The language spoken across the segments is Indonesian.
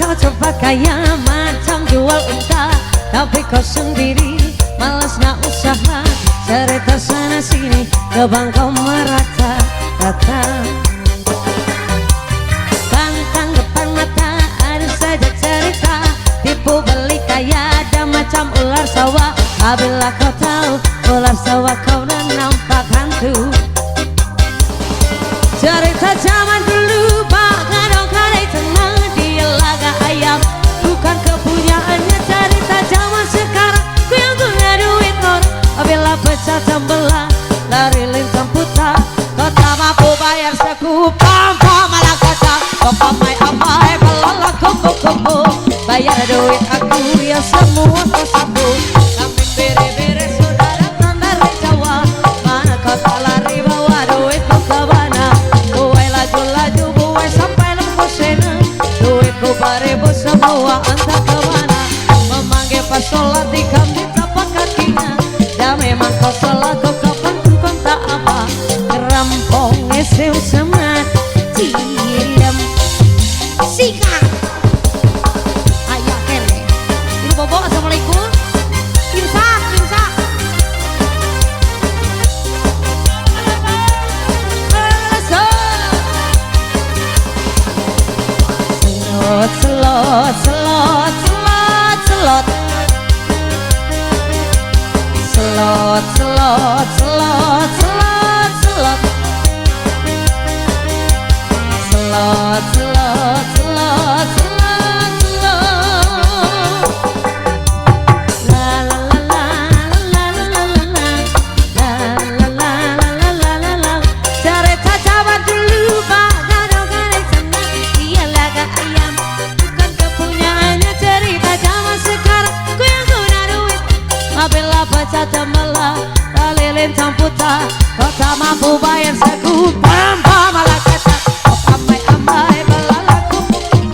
kau coba kaya macam jual unta, tapi kau sendiri malas nak usaha. Cerita sana sini depan kau merata-rata. Pantang depan mata ada saja cerita, tipu beli kaya dan macam ular sawah. Apabila kau tahu ular sawah kau dan nampak hantu. Cerita zaman dulu bahkan dong kadai tenang, dia laga ayam bukan kepunyaannya. Cerita zaman sekarang ku yang punya duit orang, apabila pecah tembelah lari lintang putar. Kau tak mampu bayar sekupang malah kata kau amai melolak kupu-kupu. Bayar duit aku yang semua kau sapu. Kambing bere-bere sudah datang dari Jawa, mana kau tak lari bawa duitku ke mana. Buai laju-laju buai sampai lembu sena, duitku 2.000 semua entah ke mana. Memanggil pas sholat di kambing tapak kakinya, dan memang kau salah kau kapan pun tak apa. Ngerampong esem semat cilem sika. Ayah kene ini bobo. Assalamualaikum. Imsak imsak. Selot selot selot selot selot selot selot selot selot selot selot selot selot selot selot. La la la la la la la la la la la la la la. Cerita zaman dulu bahkan dong kadai tenang, dia laga ayam bukan kepunyaannya. Cerita zaman sekarang ku yang punya duit, apabila pecah tembelah lari lintang putar. Kau tak mampu bayar sekupang malah kata kau amai-amai melolak kupu-kupu.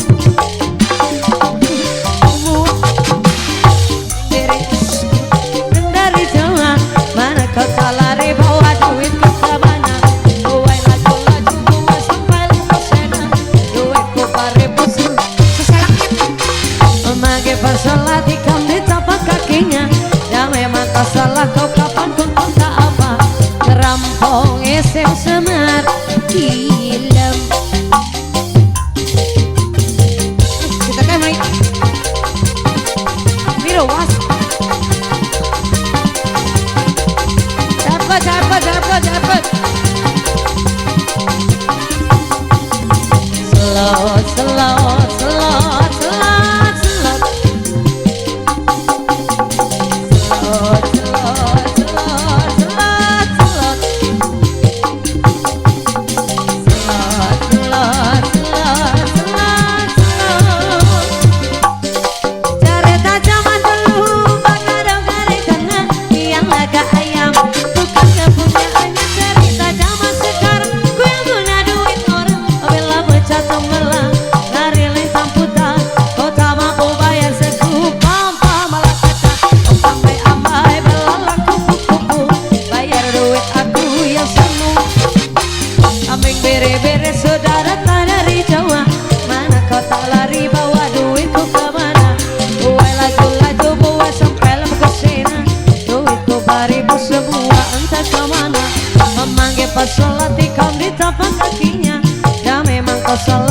Dari Jawa, mana kau tak lari bawa duitku ke mana. Buai laju-laju buai sampai lembu sena, duitku 2.000 seselaknya. Memanggil pas sholat ikam di tapak kakinya, dan memang kau salah kau kapan pun tak apa. Ngerampong esem semat kilem. Kita kan main Miro was. Dapat dapat dapat dapat. Selot selot selot selot selot. Selot selot selot selot selot. Selot selot selot selot selot. Cerita zaman dulu bahkan dong kadai tenang, yang laga ayam bukan kepunyaannya. Cerita zaman sekarang ku yang punya duit orang, apabila pecah tembelah lari lintang putar. Kau tak mampu bayar sekupang malah kata kau amai-amai melolak kupu-kupu. Bayar duit aku yang semu. Kambing bere-bere sudah datang dari Jawa, mana kau tak lari bawa duitku ke mana. Buai laju-laju buai sampai lembu sena, duitku 2.000 semua entah ke mana. Memanggil pas sholat ikam di tapak kakinya, dan memang kau salah